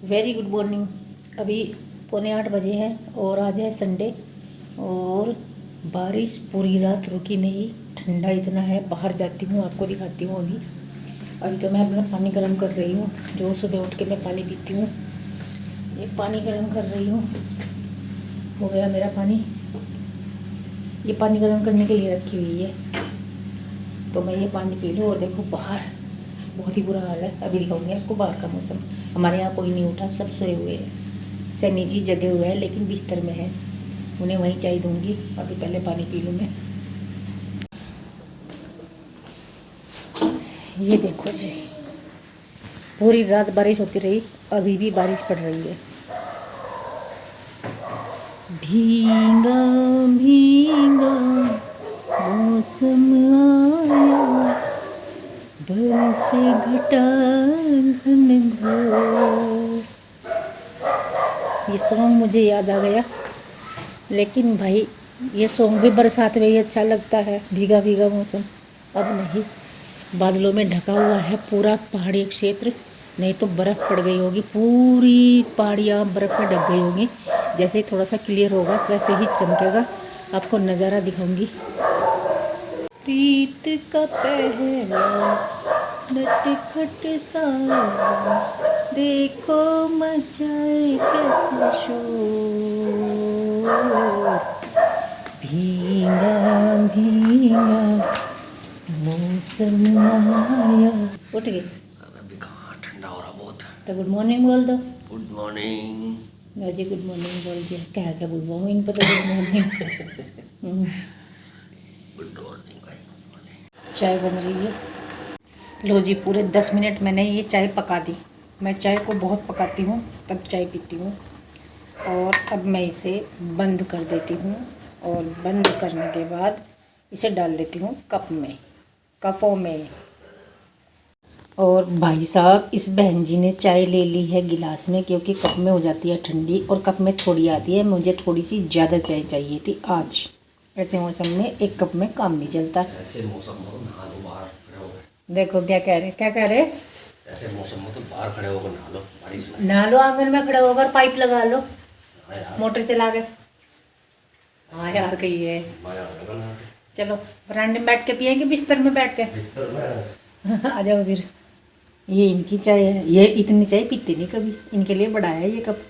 Very good morning. अभी 7:45 हैं और आज है संडे और बारिश पूरी रात रुकी नहीं। ठंडा इतना है, बाहर जाती हूँ आपको दिखाती हूँ। अभी अभी तो मैं अपना पानी गर्म कर रही हूँ, जो सुबह उठ के मैं पानी पीती हूँ। ये पानी गर्म कर रही हूँ। हो गया मेरा पानी। ये पानी गर्म करने के लिए रखी हुई है, तो मैं ये पानी पी लूँ। और देखो बाहर बहुत ही बुरा हाल है। अभी दिखाऊंगी आपको बाहर का मौसम। हमारे यहाँ कोई नहीं उठा, सब सोए हुए हैं। सैनी जी जगे हुए हैं लेकिन बिस्तर में है, उन्हें वहीं चाय दूंगी। अभी पहले पानी पी लूँ मैं। ये देखो जी, पूरी रात बारिश होती रही, अभी भी बारिश पड़ रही है। भीगा भीगा मौसम आया, बरसे घटा घन घोर। ये सॉन्ग मुझे याद आ गया, लेकिन भाई ये सॉन्ग भी बरसात में ही अच्छा लगता है। भीगा भीगा मौसम। अब नहीं, बादलों में ढका हुआ है पूरा पहाड़ी क्षेत्र, नहीं तो बर्फ़ पड़ गई होगी। पूरी पहाड़ियाँ बर्फ़ में ढक गई होंगी। जैसे ही थोड़ा सा क्लियर होगा वैसे ही चमकेगा, आपको नज़ारा दिखाऊंगी। प्रीत का पहला नटखट सा देखो मचाए कैसे शोर। भीगा भीगा मौसम आया। उठ गई? अभी कहाँ, ठंडा हो रहा बहुत। तो गुड मॉर्निंग बोल दो। Good morning. Ajay good morning बोल दिया, क्या क्या बोल रहा हूँ इन पर तो गुड मॉर्निंग। गुड मॉर्निंग भाई, गुड मॉर्निंग। चाय बन रही है। लो जी, पूरे 10 मिनट मैंने ये चाय पका दी। मैं चाय को बहुत पकाती हूँ तब चाय पीती हूँ। और अब मैं इसे बंद कर देती हूँ और बंद करने के बाद इसे डाल लेती हूँ कपों में। और भाई साहब, इस बहन जी ने चाय ले ली है गिलास में, क्योंकि कप में हो जाती है ठंडी और कप में थोड़ी आती है। मुझे थोड़ी सी ज़्यादा चाय चाहिए थी आज। ऐसे मौसम में एक कप में काम नहीं चलता। ऐसे मौसम में तो नहा लो, बाहर खड़े हो गए। देखो क्या कह रहे? ऐसे मौसम में तो बाहर खड़े होकर नहा लो, बारिश में। नहा लो, आंगन में खड़े होकर पाइप लगा लो, हाँ यार, मोटर चला के। हाँ यार, कही है। मजा आएगा नहा के। चलो बरामदे में बैठ के पियेंगे, बिस्तर में बैठ के। बिस्तर में। आ जाओ फिर। ये इनकी चाय है, ये इतनी चाय पीते नहीं कभी, इनके लिए बड़ा है ये कप।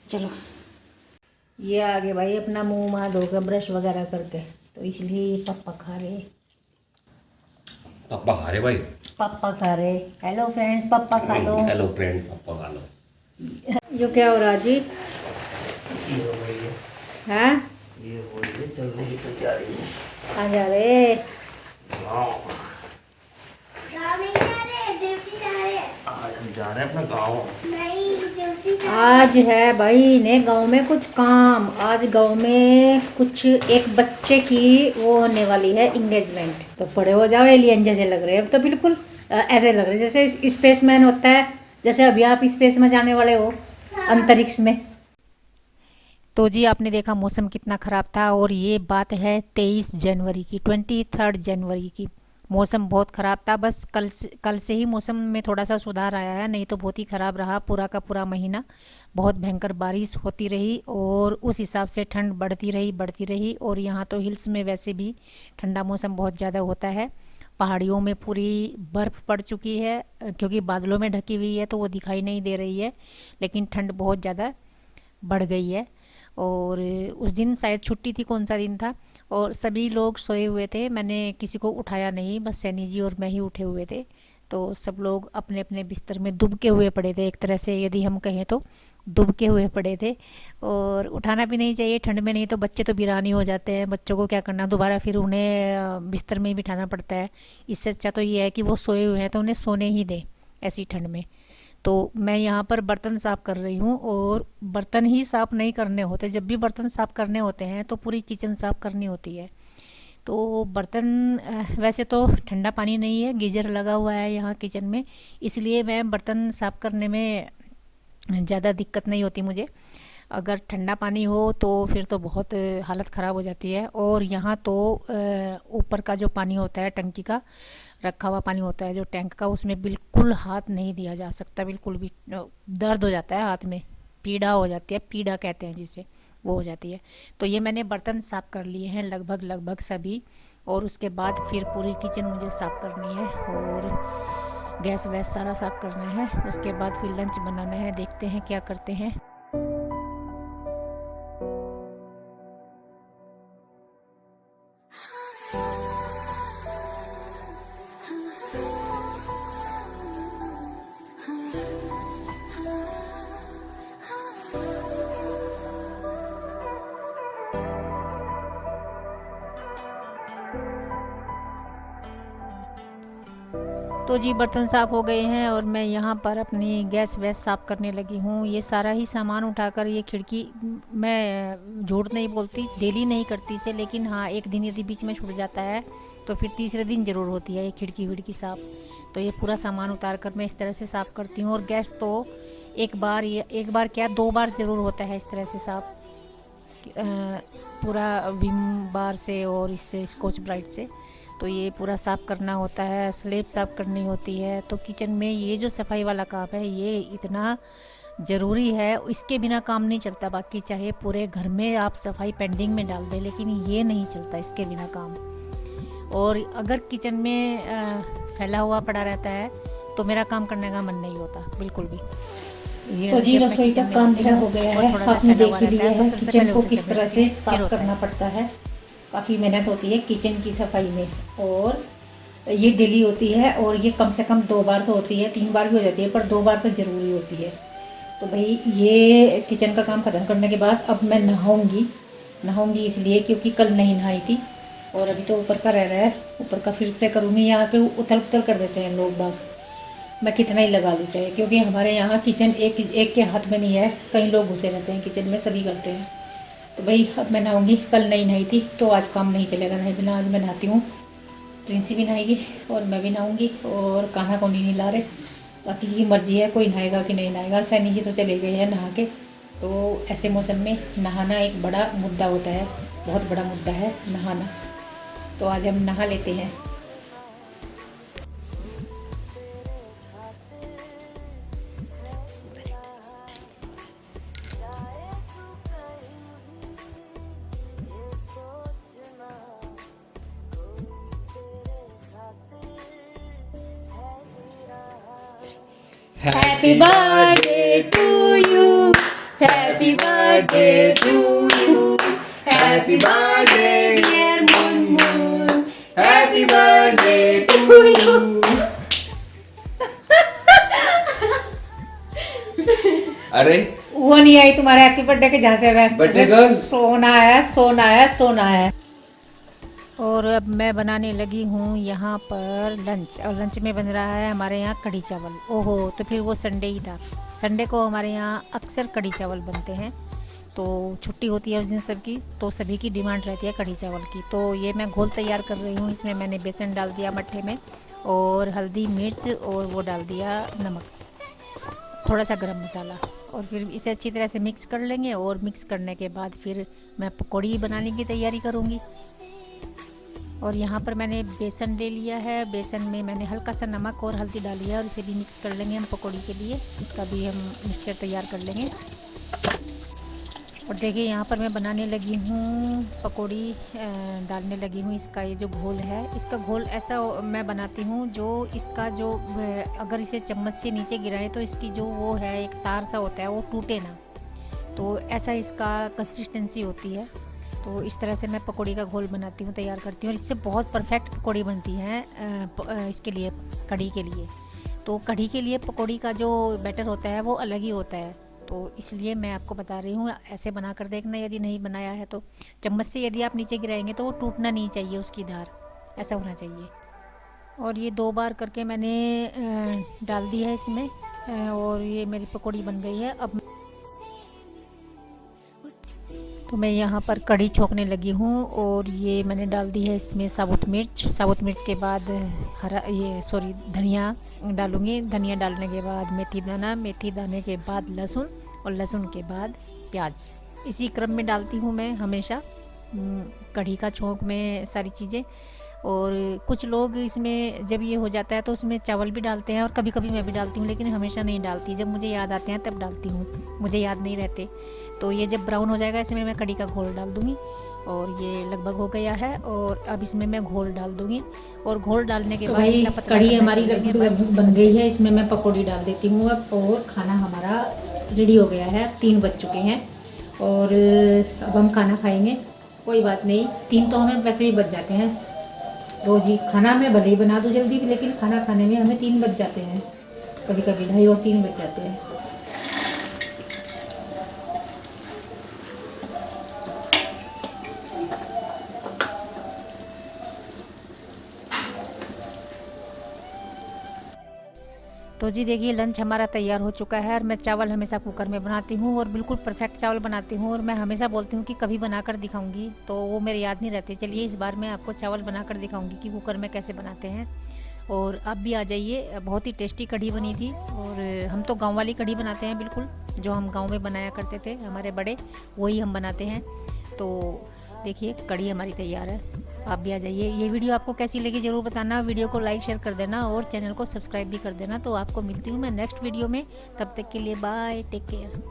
चलो, ये आगे भाई अपना मुंह माँ धोकर ब्रश वगैरह करके, तो इसलिए ये पापा खा रहे। पापा खा रहे भाई। पापा खा रहे। हेलो फ्रेंड्स, पापा खा लो। हेलो फ्रेंड, पापा खा लो। जो क्या हो रहा जी? ये हो रही है, हैं? ये हो रही है, चलने की तैयारी है। कहाँ जा रहे? गाँव। आज हम जा रहे हैं अपना गाँव। आज है भाई ने गांव में कुछ काम। आज गांव में कुछ एक बच्चे की वो होने वाली है, इंगेजमेंट। तो बड़े हो जाओ, एलियन जैसे लग रहे हैं। अब तो बिल्कुल ऐसे लग रहे हैं जैसे स्पेसमैन होता है, जैसे अभी आप स्पेस में जाने वाले हो, अंतरिक्ष में। तो जी, आपने देखा मौसम कितना ख़राब था। और ये बात है 23 जनवरी की, 23 जनवरी की। मौसम बहुत ख़राब था। बस कल से ही मौसम में थोड़ा सा सुधार आया है, नहीं तो बहुत ही ख़राब रहा पूरा का पूरा महीना। बहुत भयंकर बारिश होती रही और उस हिसाब से ठंड बढ़ती रही। और यहाँ तो हिल्स में वैसे भी ठंडा मौसम बहुत ज़्यादा होता है। पहाड़ियों में पूरी बर्फ़ पड़ चुकी है, क्योंकि बादलों में ढकी हुई है तो वो दिखाई नहीं दे रही है, लेकिन ठंड बहुत ज़्यादा बढ़ गई है। और उस दिन शायद छुट्टी थी, कौन सा दिन था, और सभी लोग सोए हुए थे। मैंने किसी को उठाया नहीं, बस सैनी जी और मैं ही उठे हुए थे। तो सब लोग अपने अपने बिस्तर में दुबके हुए पड़े थे, एक तरह से यदि हम कहें तो दुबके हुए पड़े थे। और उठाना भी नहीं चाहिए ठंड में, नहीं तो बच्चे तो वीरानी हो जाते हैं। बच्चों को क्या करना, दोबारा फिर उन्हें बिस्तर में ही बिठाना पड़ता है। इससे अच्छा तो ये है कि वो सोए हुए हैं तो उन्हें सोने ही दें ऐसी ठंड में। तो मैं यहाँ पर बर्तन साफ़ कर रही हूँ। और बर्तन ही साफ़ नहीं करने होते, जब भी बर्तन साफ़ करने होते हैं तो पूरी किचन साफ़ करनी होती है। तो बर्तन वैसे तो ठंडा पानी नहीं है, गीज़र लगा हुआ है यहाँ किचन में, इसलिए मैं बर्तन साफ़ करने में ज़्यादा दिक्कत नहीं होती मुझे। अगर ठंडा पानी हो तो फिर तो बहुत हालत ख़राब हो जाती है। और यहाँ तो ऊपर का जो पानी होता है, टंकी का रखा हुआ पानी होता है जो टैंक का, उसमें बिल्कुल हाथ नहीं दिया जा सकता, बिल्कुल भी। दर्द हो जाता है हाथ में, पीड़ा हो जाती है, पीड़ा कहते हैं जिसे, वो हो जाती है। तो ये मैंने बर्तन साफ़ कर लिए हैं लगभग लगभग सभी, और उसके बाद फिर पूरी किचन मुझे साफ़ करनी है और गैस वैस सारा साफ़ करना है। उसके बाद फिर लंच बनाना है, देखते हैं क्या करते हैं। तो जी बर्तन साफ़ हो गए हैं और मैं यहाँ पर अपनी गैस वैस साफ़ करने लगी हूँ। ये सारा ही सामान उठाकर ये खिड़की, मैं झूठ नहीं बोलती, डेली नहीं करती इसे, लेकिन हाँ एक दिन यदि बीच में छूट जाता है तो फिर तीसरे दिन ज़रूर होती है ये खिड़की विड़की साफ़। तो ये पूरा सामान उतार कर मैं इस तरह से साफ़ करती हूँ। और गैस तो एक बार क्या 2 बार ज़रूर होता है इस तरह से साफ़, पूरा विम बार से और इससे स्कॉच ब्राइट से। तो ये पूरा साफ़ करना होता है, स्लेब साफ़ करनी होती है। तो किचन में ये जो सफाई वाला काम है ये इतना ज़रूरी है, इसके बिना काम नहीं चलता। बाकी चाहे पूरे घर में आप सफाई पेंडिंग में डाल दें, लेकिन ये नहीं चलता इसके बिना काम। और अगर किचन में फैला हुआ पड़ा रहता है तो मेरा काम करने का मन नहीं होता बिल्कुल भी। तो जी रसोई का काम मेरा हो गया है, आपने देख ही लिया है किचन को किस तरह से साफ करना पड़ता है। काफ़ी मेहनत होती है किचन की सफाई में, और ये डेली होती है। और ये कम से कम 2 बार तो होती है, 3 बार भी हो जाती है, पर 2 बार तो ज़रूरी होती है। तो भाई ये किचन का काम ख़त्म करने के बाद अब मैं नहाऊंगी इसलिए क्योंकि कल नहीं नहाई थी, और अभी तो ऊपर का रह रहा है, ऊपर का फिर से करूँगी। यहाँ पे उथल पुथल कर देते हैं लोग बाग, मैं कितना ही लगा लूँ चाहे, क्योंकि हमारे यहाँ किचन एक के हाथ में नहीं है, कई लोग घुसे रहते हैं किचन में, सभी करते हैं। तो भाई अब मैं नहाऊंगी, कल नहीं नहाई थी तो आज काम नहीं चलेगा नहाए बिना। आज मैं नहाती हूँ, प्रिंसी भी नहाएगी और मैं भी नहाऊंगी, और कान्हा को नहीं ला रहे, बाकी की मर्जी है कोई नहाएगा कि नहीं नहाएगा। सैनी जी तो चले गए हैं नहा के। तो ऐसे मौसम में नहाना एक बड़ा मुद्दा होता है, बहुत बड़ा मुद्दा है नहाना। तो आज हम नहा लेते हैं। Happy birthday to you, happy birthday to you, happy birthday dear Moon, happy birthday to you. अरे वो नहीं आई तुम्हारे हैप्पी बर्थडे के जहाँ से Birthday girl. सोना है। और अब मैं बनाने लगी हूँ यहाँ पर लंच, और लंच में बन रहा है हमारे यहाँ कढ़ी चावल। ओहो, तो फिर वो संडे ही था। संडे को हमारे यहाँ अक्सर कढ़ी चावल बनते हैं, तो छुट्टी होती है उस दिन सबकी, तो सभी की डिमांड रहती है कढ़ी चावल की। तो ये मैं घोल तैयार कर रही हूँ। इसमें मैंने बेसन डाल दिया मट्ठे में, और हल्दी मिर्च, और वो डाल दिया नमक, थोड़ा सा गरम मसाला, और फिर इसे अच्छी तरह से मिक्स कर लेंगे। और मिक्स करने के बाद फिर मैं पकौड़ी बनाने की तैयारी करूँगी। और यहाँ पर मैंने बेसन ले लिया है, बेसन में मैंने हल्का सा नमक और हल्दी डाली है, और इसे भी मिक्स कर लेंगे हम पकौड़ी के लिए। इसका भी हम मिक्सचर तैयार कर लेंगे। और देखिए यहाँ पर मैं बनाने लगी हूँ पकौड़ी, डालने लगी हूँ इसका ये जो घोल है। इसका घोल ऐसा मैं बनाती हूँ जो इसका जो अगर इसे चम्मच से नीचे गिराएं तो इसकी जो वो है एक तार सा होता है वो टूटे ना, तो ऐसा इसका कंसिस्टेंसी होती है। तो इस तरह से मैं पकौड़ी का घोल बनाती हूँ, तैयार करती हूँ, और इससे बहुत परफेक्ट पकौड़ी बनती है इसके लिए, कढ़ी के लिए। तो कढ़ी के लिए पकौड़ी का जो बैटर होता है वो अलग ही होता है, तो इसलिए मैं आपको बता रही हूँ। ऐसे बना कर देखना, यदि नहीं बनाया है तो। चम्मच से यदि आप नीचे गिराएंगे तो वो टूटना नहीं चाहिए, उसकी धार ऐसा होना चाहिए। और ये 2 बार करके मैंने डाल दी है इसमें, और ये मेरी पकौड़ी बन गई है। अब तो मैं यहाँ पर कढ़ी छोंकने लगी हूँ, और ये मैंने डाल दी है इसमें साबुत मिर्च के बाद धनिया डालूँगी। धनिया डालने के बाद मेथी दाना के बाद लहसुन, और लहसुन के बाद प्याज इसी क्रम में डालती हूँ मैं हमेशा, कढ़ी का छोंक में सारी चीज़ें। और कुछ लोग इसमें जब ये हो जाता है तो उसमें चावल भी डालते हैं, और कभी कभी मैं भी डालती हूँ, लेकिन हमेशा नहीं डालती। जब मुझे याद आते हैं तब डालती हूँ, मुझे याद नहीं रहते। तो ये जब ब्राउन हो जाएगा इसमें मैं कढ़ी का घोल डाल दूँगी, और ये लगभग हो गया है। और अब इसमें मैं घोल डाल दूँगी, और घोल डालने के बाद भाई कढ़ी हमारी लगभग बन गई है, इसमें मैं पकौड़ी डाल देती हूँ अब। और खाना हमारा रेडी हो गया है, 3 बज चुके हैं और अब हम खाना खाएंगे। कोई बात नहीं, 3 तो हमें वैसे भी बच जाते हैं रोज़ ही। खाना मैं भले ही बना दूँ जल्दी, लेकिन खाना खाने में हमें 3 बज जाते हैं, कभी कभी 2:30 और 3 बज जाते हैं। तो जी देखिए लंच हमारा तैयार हो चुका है। और मैं चावल हमेशा कुकर में बनाती हूँ, और बिल्कुल परफेक्ट चावल बनाती हूँ। और मैं हमेशा बोलती हूँ कि कभी बनाकर दिखाऊंगी, तो वो मेरे याद नहीं रहते। चलिए इस बार मैं आपको चावल बनाकर दिखाऊंगी कि कुकर में कैसे बनाते हैं। और आप भी आ जाइए, बहुत ही टेस्टी कढ़ी बनी थी। और हम तो गाँव वाली कढ़ी बनाते हैं, बिल्कुल जो हम गाँव में बनाया करते थे हमारे बड़े, वही हम बनाते हैं। तो देखिए कढ़ी हमारी तैयार है, आप भी आ जाइए। ये वीडियो आपको कैसी लगी ज़रूर बताना, वीडियो को लाइक शेयर कर देना, और चैनल को सब्सक्राइब भी कर देना। तो आपको मिलती हूँ मैं नेक्स्ट वीडियो में, तब तक के लिए बाय, टेक केयर।